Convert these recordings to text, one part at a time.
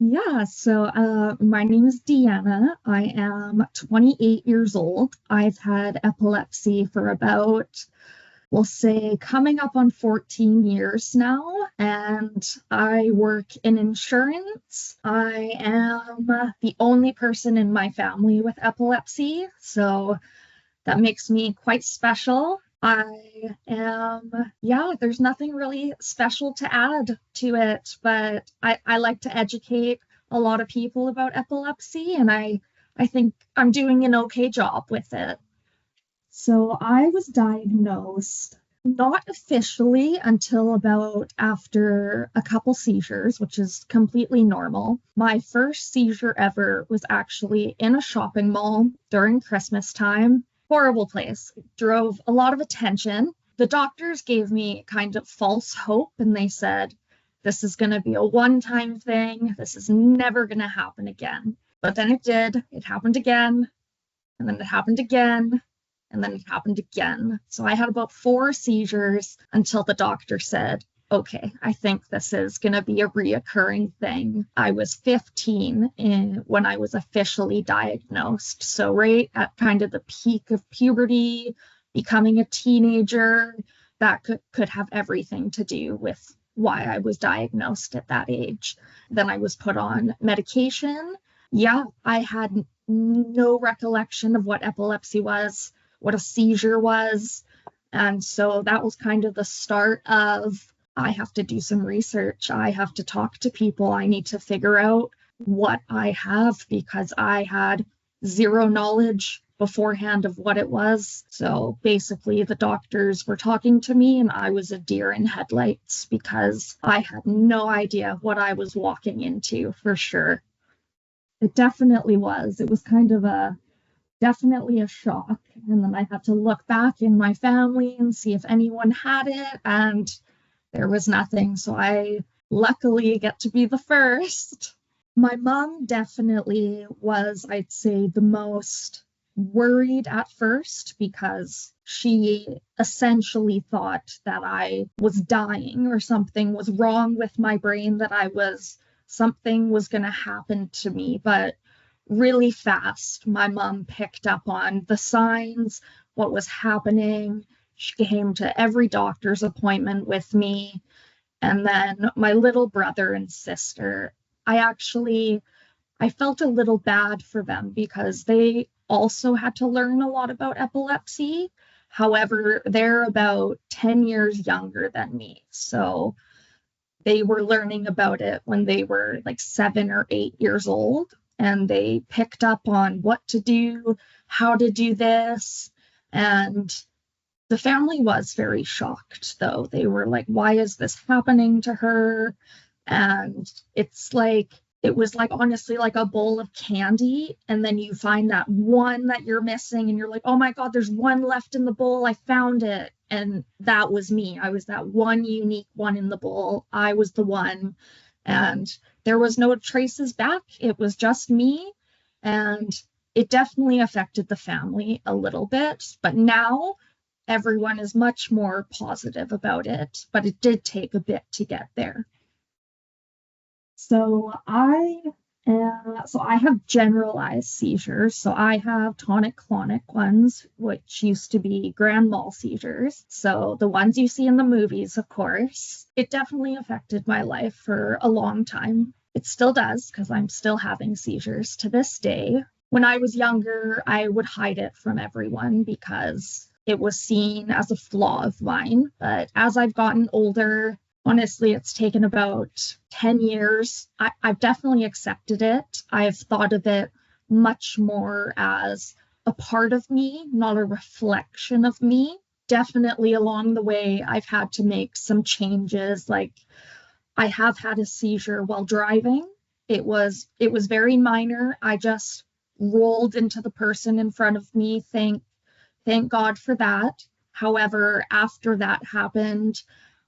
My name is Deanna. I am 28 years old. I've had epilepsy for about, we'll say, coming up on 14 years now, and I work in insurance. I am the only person in my family with epilepsy, so that makes me quite special. There's nothing really special to add to it, but I like to educate a lot of people about epilepsy, and I think I'm doing an okay job with it. So I was diagnosed not officially until about after a couple seizures, which is completely normal. My first seizure ever was actually in a shopping mall during Christmas time. Horrible place. Drove a lot of attention. The doctors gave me kind of false hope and they said, this is going to be a one-time thing. This is never going to happen again. But then it did. It happened again. And then it happened again. And then it happened again. So I had about 4 seizures until the doctor said, okay, I think this is going to be a reoccurring thing. I was 15 when I was officially diagnosed. So right at kind of the peak of puberty, becoming a teenager, that could have everything to do with why I was diagnosed at that age. Then I was put on medication. Yeah, I had no recollection of what epilepsy was, what a seizure was. And so that was kind of the start of, I have to do some research. I have to talk to people. I need to figure out what I have because I had zero knowledge beforehand of what it was. So basically the doctors were talking to me and I was a deer in headlights because I had no idea what I was walking into for sure. It definitely was. It was kind of definitely a shock. And then I had to look back in my family and see if anyone had it, and there was nothing. So I luckily get to be the first. My mom definitely was, I'd say, the most worried at first because she essentially thought that I was dying or something was wrong with my brain, that something was going to happen to me. But really fast, my mom picked up on the signs, what was happening. She came to every doctor's appointment with me. And then my little brother and sister, I felt a little bad for them because they also had to learn a lot about epilepsy. However, they're about 10 years younger than me. So they were learning about it when they were like 7 or 8 years old. And they picked up on what to do, how to do this. And the family was very shocked, though. They were like, why is this happening to her? And it was like honestly like a bowl of candy. And then you find that one that you're missing and you're like, oh my God, there's one left in the bowl. I found it. And that was me. I was that one unique one in the bowl. I was the one. And there was no traces back. It was just me. And it definitely affected the family a little bit. But now everyone is much more positive about it. But it did take a bit to get there. So I have generalized seizures. So I have tonic-clonic ones, which used to be grand mal seizures. So the ones you see in the movies, of course. It definitely affected my life for a long time. It still does because I'm still having seizures to this day. When I was younger, I would hide it from everyone because it was seen as a flaw of mine. But as I've gotten older, honestly, it's taken about 10 years. I've definitely accepted it. I've thought of it much more as a part of me, not a reflection of me. Definitely along the way, I've had to make some changes. Like I have had a seizure while driving. It was very minor. I just rolled into the person in front of me. Thank God for that. However, after that happened,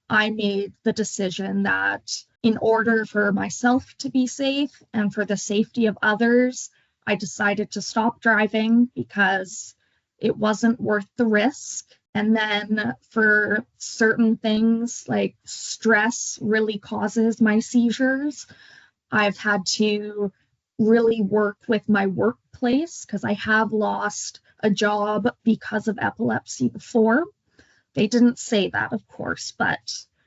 I made the decision that in order for myself to be safe and for the safety of others, I decided to stop driving because it wasn't worth the risk. And then for certain things like stress really causes my seizures. I've had to really work with my workplace because I have lost a job because of epilepsy before. They didn't say that, of course, but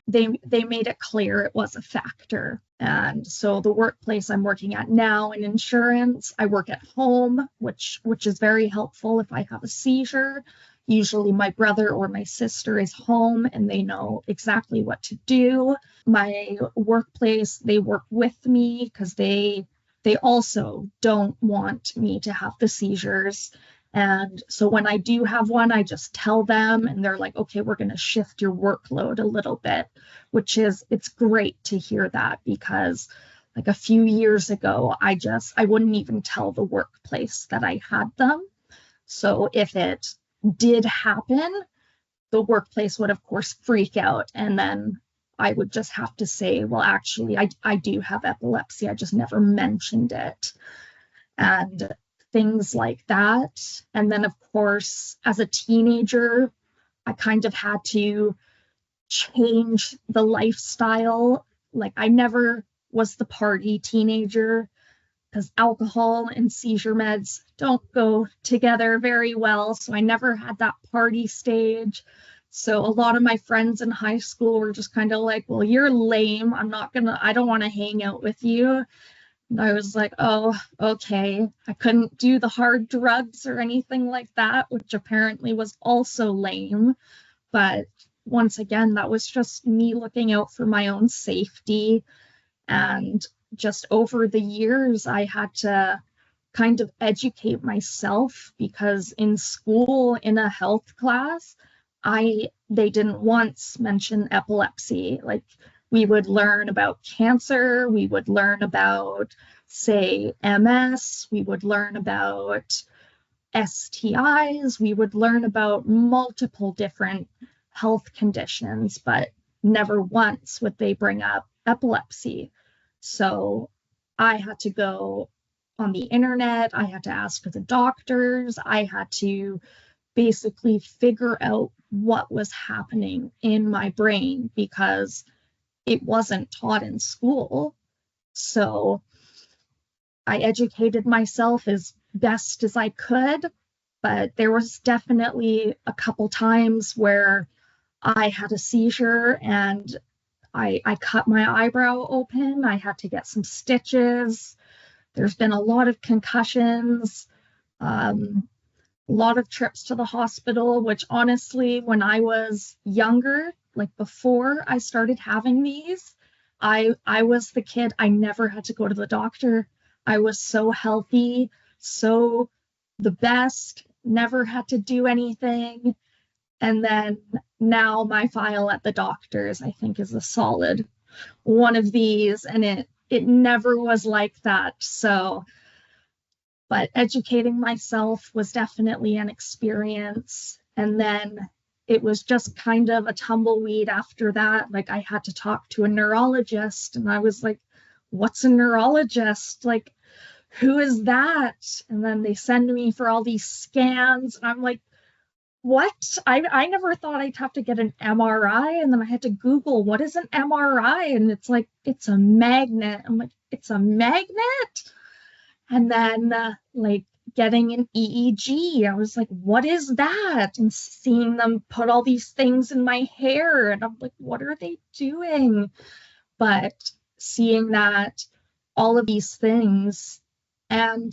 they made it clear it was a factor. And so the workplace I'm working at now in insurance, I work at home, which is very helpful if I have a seizure. Usually my brother or my sister is home and they know exactly what to do. My workplace, they work with me because they also don't want me to have the seizures. And so when I do have one, I just tell them and they're like, okay, we're going to shift your workload a little bit, it's great to hear that because like a few years ago, I wouldn't even tell the workplace that I had them. So if it did happen, the workplace would of course freak out. And then I would just have to say, well, actually, I do have epilepsy. I just never mentioned it. And things like that. And then, of course, as a teenager, I kind of had to change the lifestyle. Like, I never was the party teenager because alcohol and seizure meds don't go together very well. So I never had that party stage. So a lot of my friends in high school were just kind of like, well, you're lame. I don't want to hang out with you. And I was like, oh, okay. I couldn't do the hard drugs or anything like that, which apparently was also lame. But once again, that was just me looking out for my own safety. And just over the years, I had to kind of educate myself because in school, in a health class, they didn't once mention epilepsy. Like, we would learn about cancer, we would learn about, say, MS, we would learn about STIs, we would learn about multiple different health conditions, but never once would they bring up epilepsy. So I had to go on the internet, I had to ask for the doctors, I had to basically figure out what was happening in my brain because it wasn't taught in school. So I educated myself as best as I could, but there was definitely a couple times where I had a seizure and I cut my eyebrow open. I had to get some stitches. There's been a lot of concussions, a lot of trips to the hospital, which honestly, when I was younger, like before I started having these, I was the kid, I never had to go to the doctor. I was so healthy, so the best, never had to do anything. And then now my file at the doctor's, I think, is a solid one of these, and it never was like that. So, but educating myself was definitely an experience. And then it was just kind of a tumbleweed after that. Like, I had to talk to a neurologist, and I was like, what's a neurologist? Like, who is that? And then they send me for all these scans, and I'm like, what? I never thought I'd have to get an MRI. And then I had to Google, what is an MRI? And it's like, it's a magnet. I'm like, it's a magnet? And then like getting an EEG, I was like, what is that? And seeing them put all these things in my hair, and I'm like, what are they doing? But seeing that all of these things, and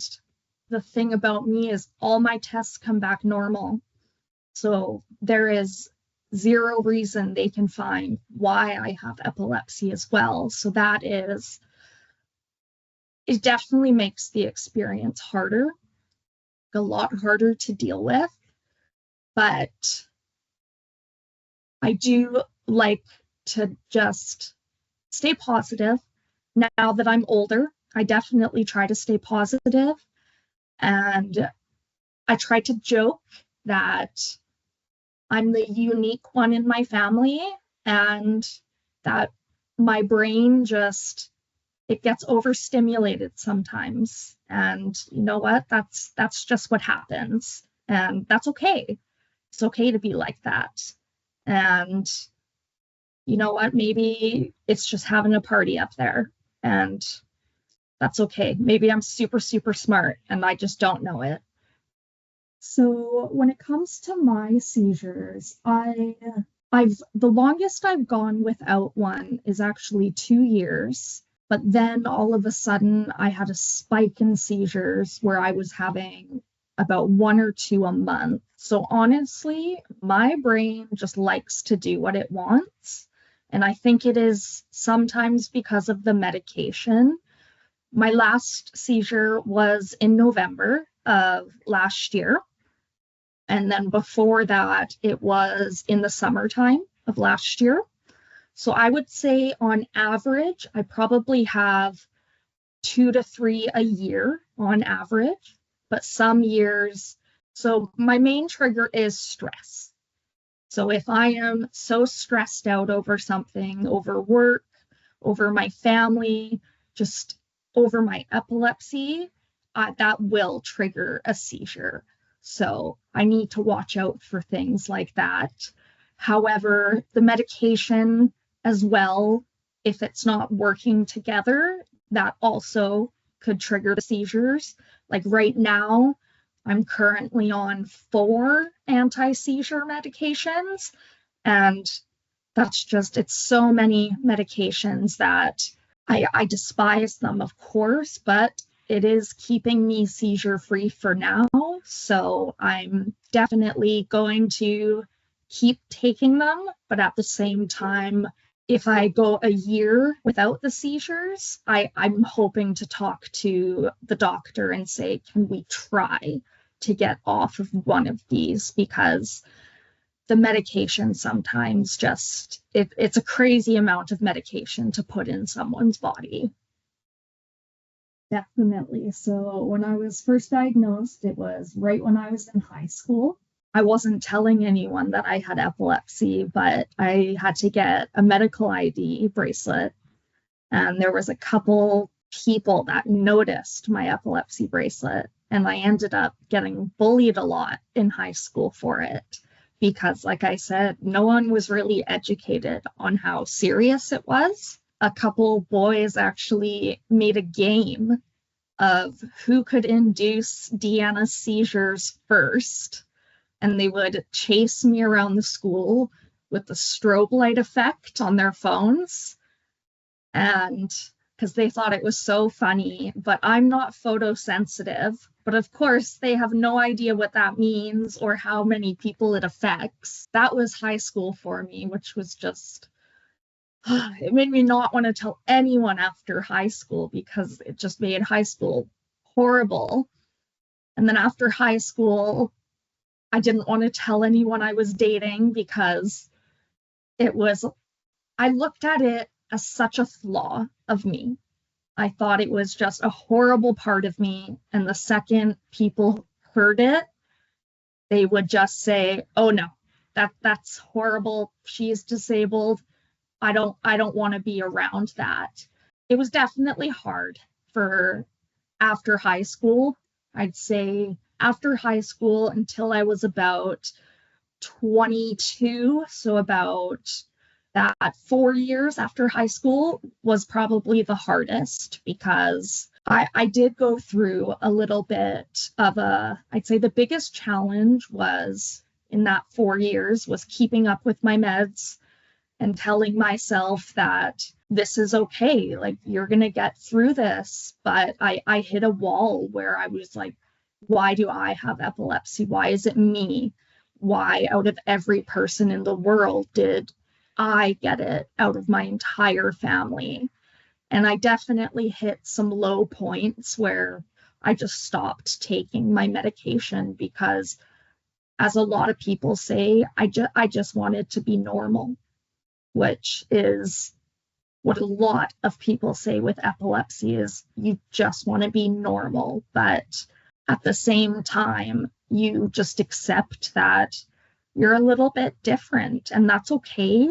the thing about me is all my tests come back normal. So there is zero reason they can find why I have epilepsy as well. So that is, it definitely makes the experience harder, a lot harder to deal with. But I do like to just stay positive. Now that I'm older, I definitely try to stay positive. And I try to joke that I'm the unique one in my family, and that my brain just, it gets overstimulated sometimes. And you know what? That's just what happens. And that's okay. It's okay to be like that. And you know what? Maybe it's just having a party up there. And That's okay. Maybe I'm super, super smart and I just don't know it. So when it comes to my seizures, I've the longest I've gone without one is actually 2 years. But then all of a sudden I had a spike in seizures where I was having about one or two a month. So honestly, my brain just likes to do what it wants. And I think it is sometimes because of the medication. My last seizure was in November of last year. And then before that, it was in the summertime of last year. So I would say on average, I probably have 2 to 3 a year on average, but some years. So my main trigger is stress. So if I am so stressed out over something, over work, over my family, just over my epilepsy, that will trigger a seizure. So I need to watch out for things like that. However, the medication as well, if it's not working together, that also could trigger the seizures. Like right now, I'm currently on 4 anti-seizure medications, and it's so many medications that I despise them, of course, but it is keeping me seizure free for now. So I'm definitely going to keep taking them, but at the same time, if I go a year without the seizures, I'm hoping to talk to the doctor and say, can we try to get off of one of these? Because the medication sometimes it's a crazy amount of medication to put in someone's body. Definitely. So when I was first diagnosed, it was right when I was in high school. I wasn't telling anyone that I had epilepsy, but I had to get a medical ID bracelet. And there was a couple people that noticed my epilepsy bracelet. And I ended up getting bullied a lot in high school for it. Because, like I said, no one was really educated on how serious it was. A couple boys actually made a game of who could induce Deanna's seizures first. And they would chase me around the school with the strobe light effect on their phones. And because they thought it was so funny, but I'm not photosensitive. But of course, they have no idea what that means or how many people it affects. That was high school for me, which was just, it made me not want to tell anyone after high school because it just made high school horrible. And then after high school, I didn't want to tell anyone I was dating because I looked at it as such a flaw of me. I thought it was just a horrible part of me. And the second people heard it, they would just say, oh no, that's horrible. She's disabled. I don't want to be around that. It was definitely hard for after high school. I'd say after high school until I was about 22, so about that 4 years after high school was probably the hardest because I did go through a little bit of I'd say the biggest challenge was in that 4 years was keeping up with my meds and telling myself that this is okay, like you're going to get through this. But I hit a wall where I was like, why do I have epilepsy? Why is it me? Why out of every person in the world did I get it out of my entire family? And I definitely hit some low points where I just stopped taking my medication because, as a lot of people say, I just wanted to be normal, which is what a lot of people say with epilepsy is you just want to be normal. But at the same time, you just accept that you're a little bit different and that's okay.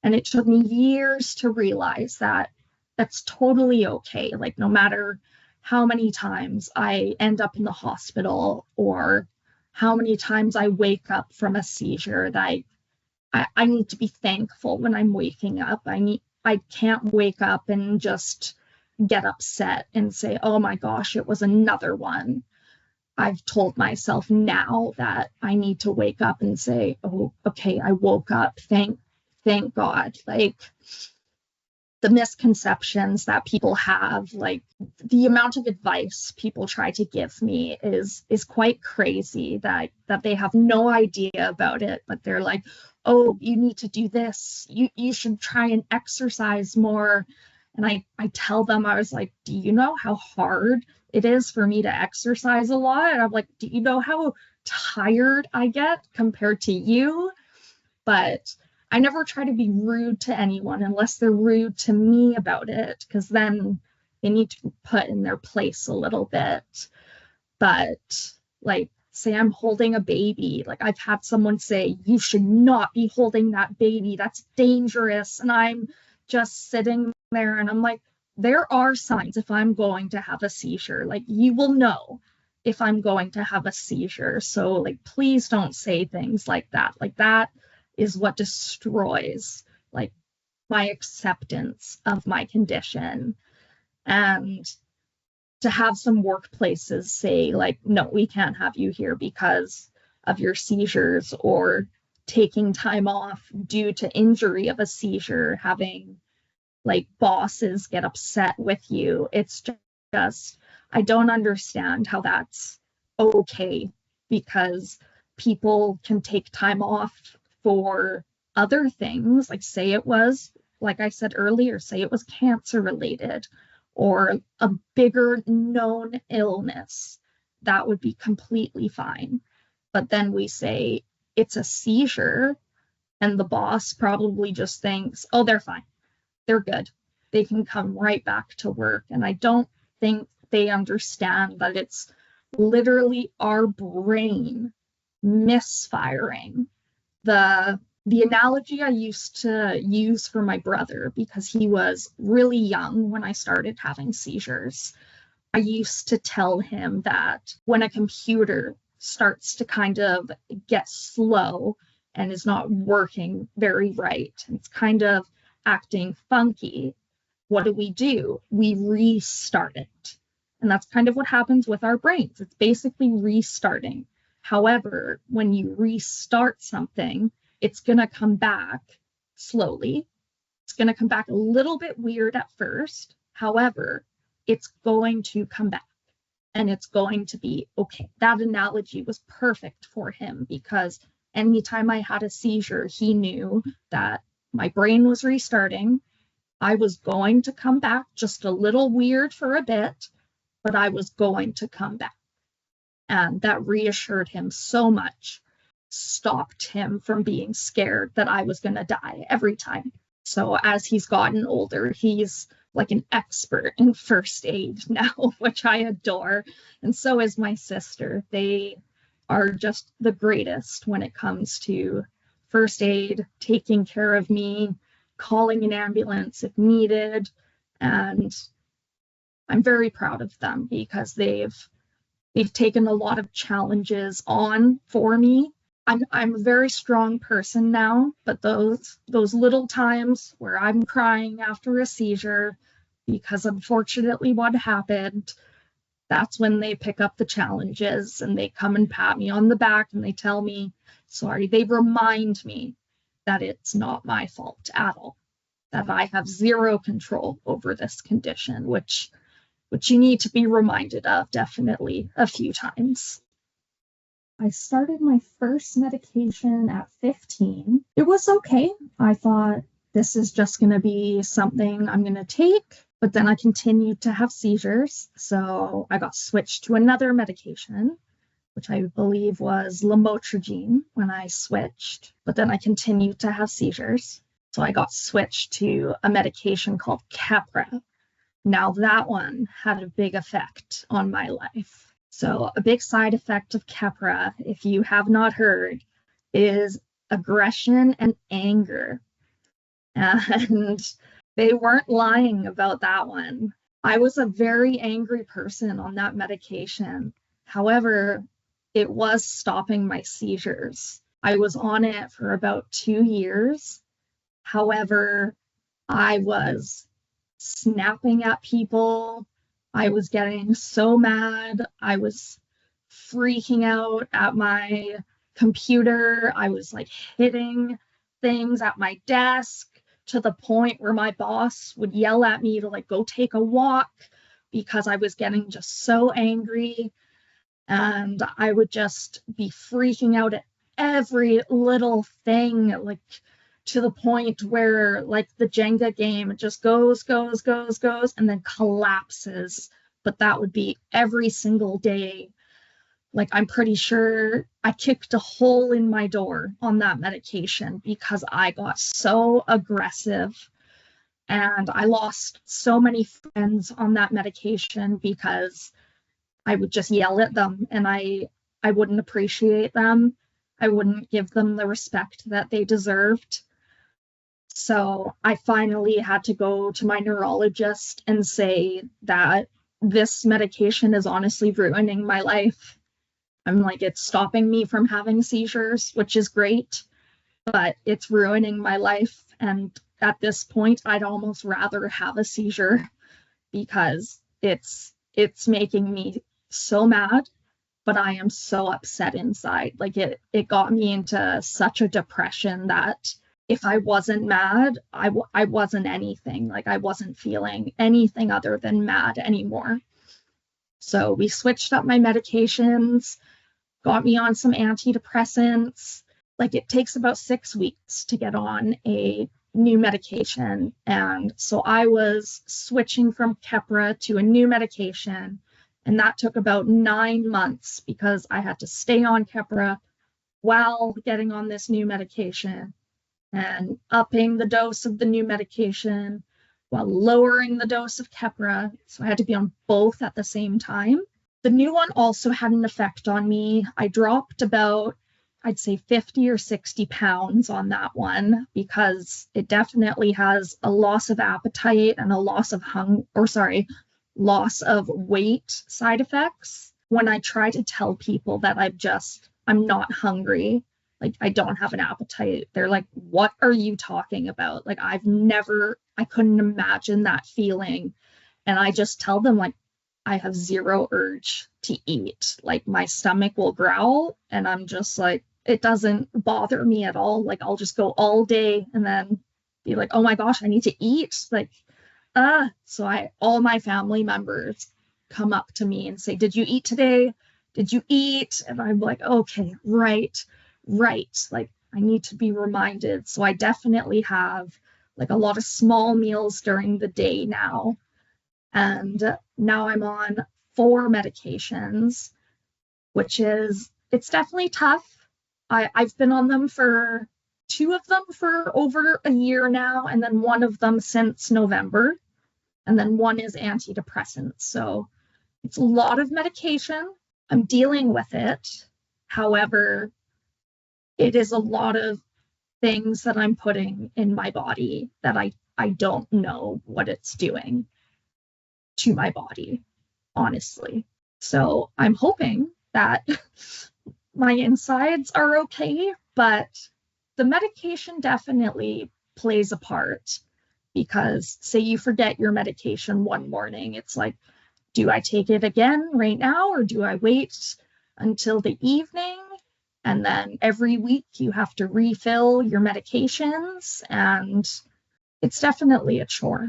And it took me years to realize that that's totally okay. Like, no matter how many times I end up in the hospital or how many times I wake up from a seizure, that I need to be thankful when I'm waking up. I can't wake up and just get upset and say, oh my gosh, it was another one. I've told myself now that I need to wake up and say, oh, okay, I woke up. Thank God. Like, the misconceptions that people have, like the amount of advice people try to give me is quite crazy, that they have no idea about it, but they're like, oh, you need to do this, you should try and exercise more. And I tell them, I was like, do you know how hard it is for me to exercise a lot? And I'm like, do you know how tired I get compared to you? But I never try to be rude to anyone unless they're rude to me about it, because then they need to be put in their place a little bit. But like, say I'm holding a baby, like I've had someone say, you should not be holding that baby, that's dangerous. And I'm just sitting there and I'm like, there are signs if I'm going to have a seizure. Like, you will know if I'm going to have a seizure. So like, please don't say things like that. Like, that is what destroys like my acceptance of my condition. And to have some workplaces say like, no, we can't have you here because of your seizures, or taking time off due to injury of a seizure, having like bosses get upset with you. It's just, I don't understand how that's okay, because people can take time off for other things. Like, say it was, like I said earlier, say it was cancer related or a bigger known illness, that would be completely fine. But then we say it's a seizure, and the boss probably just thinks, oh, they're fine, they're good, they can come right back to work. And I don't think they understand that it's literally our brain misfiring. The analogy I used to use for my brother, because he was really young when I started having seizures, I used to tell him that when a computer starts to kind of get slow and is not working very right, it's kind of acting funky, what do? We restart it. And that's kind of what happens with our brains. It's basically restarting. However, when you restart something, it's going to come back slowly. It's going to come back a little bit weird at first. However, it's going to come back and it's going to be okay. That analogy was perfect for him, because anytime I had a seizure, he knew that my brain was restarting. I was going to come back just a little weird for a bit, but I was going to come back. And that reassured him so much, stopped him from being scared that I was going to die every time. So as he's gotten older, he's like an expert in first aid now, which I adore. And so is my sister. They are just the greatest when it comes to first aid, taking care of me, calling an ambulance if needed. And I'm very proud of them, because they've taken a lot of challenges on for me. I'm a very strong person now, but those little times where I'm crying after a seizure, because unfortunately what happened, that's when they pick up the challenges and they come and pat me on the back and they tell me sorry. They remind me that it's not my fault at all, that I have zero control over this condition, which you need to be reminded of definitely a few times. I started my first medication at 15. It was okay. I thought, this is just going to be something I'm going to take, but then I continued to have seizures. So I got switched to another medication, which I believe was lamotrigine when I switched, but then I continued to have seizures. So I got switched to a medication called Keppra. Now that one had a big effect on my life. So a big side effect of Keppra, if you have not heard, is aggression and anger. And they weren't lying about that one. I was a very angry person on that medication. However, it was stopping my seizures. I was on it for about 2 years. However, I was snapping at people. I was getting so mad. I was freaking out at my computer. I was like hitting things at my desk to the point where my boss would yell at me to like go take a walk because I was getting just so angry. And I would just be freaking out at every little thing, like to the point where like the Jenga game, it just goes, and then collapses. But that would be every single day. Like, I'm pretty sure I kicked a hole in my door on that medication because I got so aggressive. And I lost so many friends on that medication because I would just yell at them, and I wouldn't appreciate them. I wouldn't give them the respect that they deserved. So I finally had to go to my neurologist and say that this medication is honestly ruining my life. I'm like, it's stopping me from having seizures, which is great, but it's ruining my life. And at this point, I'd almost rather have a seizure because it's making me so mad, but I am so upset inside. Like it got me into such a depression that if I wasn't mad, I wasn't anything. Like I wasn't feeling anything other than mad anymore. So we switched up my medications, got me on some antidepressants. Like it takes about 6 weeks to get on a new medication. And so I was switching from Keppra to a new medication. And that took about 9 months because I had to stay on Keppra while getting on this new medication and upping the dose of the new medication while lowering the dose of Keppra. So I had to be on both at the same time. The new one also had an effect on me. I dropped about, I'd say 50 or 60 pounds on that one because it definitely has a loss of appetite and a loss of loss of weight side effects. When I try to tell people that I'm not hungry, like I don't have an appetite, they're like, what are you talking about? Like I couldn't imagine that feeling. And I just tell them like, I have zero urge to eat. Like my stomach will growl and I'm just like, it doesn't bother me at all. Like I'll just go all day and then be like, oh my gosh, I need to eat. Like, so all my family members come up to me and say, did you eat today? Did you eat? And I'm like, okay, right. Like I need to be reminded. So I definitely have like a lot of small meals during the day now. And now I'm on 4 medications, it's definitely tough. I've been on them for 2 of them for over a year now, and then 1 of them since November, and then 1 is antidepressants. So it's a lot of medication. I'm dealing with it. However, it is a lot of things that I'm putting in my body that I don't know what it's doing to my body, honestly. So I'm hoping that my insides are okay, but the medication definitely plays a part because say you forget your medication one morning, it's like, do I take it again right now or do I wait until the evening? And then every week you have to refill your medications, and it's definitely a chore.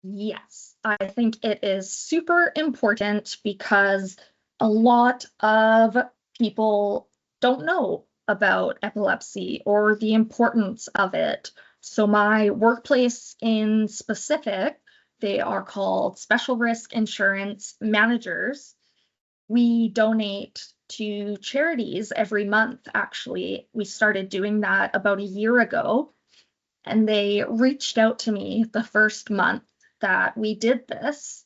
Yes, I think it is super important because a lot of people don't know about epilepsy or the importance of it. So my workplace in specific, they are called special risk insurance managers. We donate to charities every month, actually. We started doing that about a year ago, and they reached out to me the first month that we did this,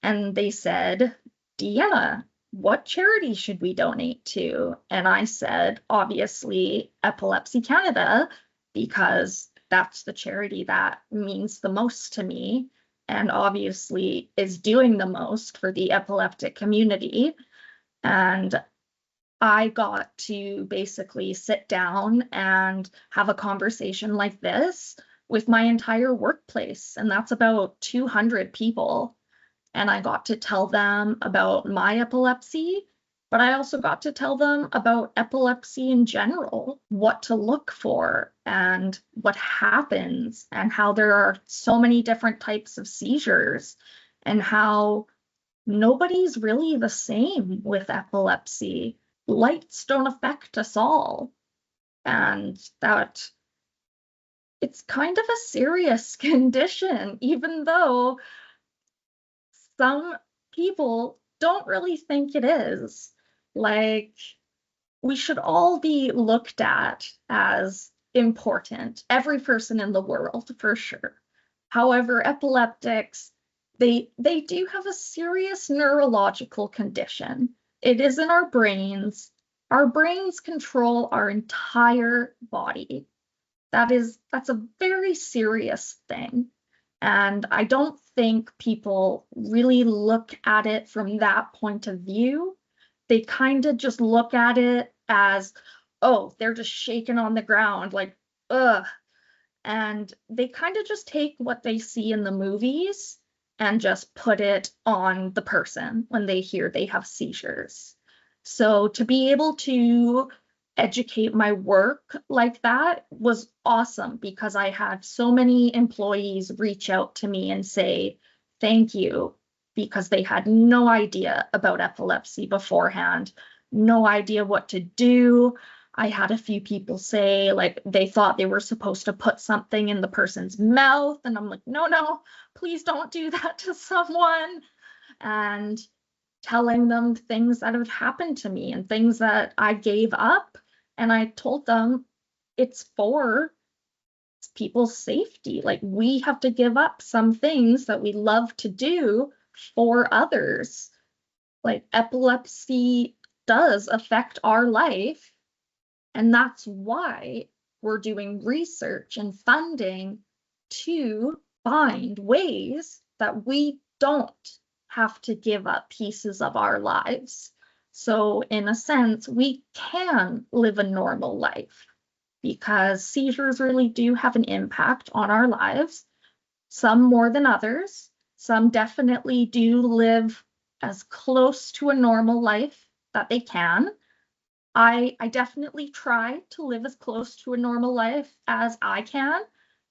and they said, Deanna, what charity should we donate to? And I said, obviously, Epilepsy Canada, because that's the charity that means the most to me and obviously is doing the most for the epileptic community. And I got to basically sit down and have a conversation like this with my entire workplace, and that's about 200 people. And I got to tell them about my epilepsy, but I also got to tell them about epilepsy in general, what to look for and what happens, and how there are so many different types of seizures, and how nobody's really the same with epilepsy. Lights don't affect us all, and that it's kind of a serious condition, even though some people don't really think it is. Like, we should all be looked at as important, every person in the world, for sure. However, epileptics, they do have a serious neurological condition. It is in our brains. Our brains control our entire body. That's a very serious thing. And I don't think people really look at it from that point of view. They kind of just look at it as, oh, they're just shaking on the ground, like, ugh. And they kind of just take what they see in the movies and just put it on the person when they hear they have seizures. So to be able to educate my work like that was awesome, because I had so many employees reach out to me and say thank you, because they had no idea about epilepsy beforehand, no idea what to do. I had a few people say like they thought they were supposed to put something in the person's mouth, and I'm like, no, please don't do that to someone. And telling them things that have happened to me and things that I gave up. And I told them it's for people's safety. Like, we have to give up some things that we love to do for others. Like, epilepsy does affect our life. And that's why we're doing research and funding to find ways that we don't have to give up pieces of our lives. So in a sense, we can live a normal life, because seizures really do have an impact on our lives, some more than others. Some definitely do live as close to a normal life that they can. I definitely try to live as close to a normal life as I can,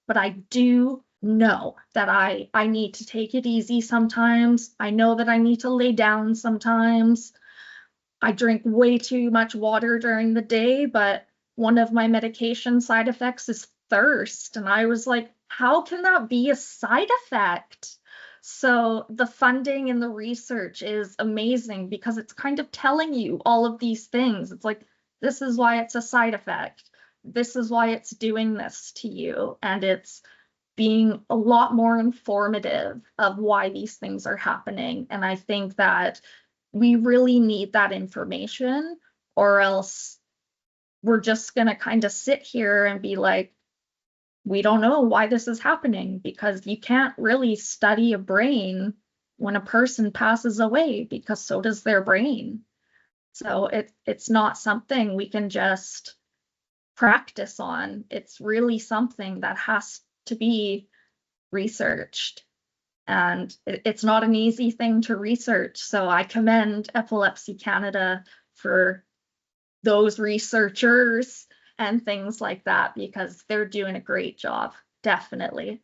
but I do know that I need to take it easy sometimes. I know that I need to lay down sometimes. I drink way too much water during the day, but one of my medication side effects is thirst. And I was like, how can that be a side effect? So the funding and the research is amazing, because it's kind of telling you all of these things. It's like, this is why it's a side effect. This is why it's doing this to you. And it's being a lot more informative of why these things are happening. And I think that we really need that information, or else we're just going to kind of sit here and be like, we don't know why this is happening, because you can't really study a brain when a person passes away, because so does their brain. So it's not something we can just practice on. It's really something that has to be researched. And it's not an easy thing to research. So I commend Epilepsy Canada for those researchers and things like that, because they're doing a great job, definitely.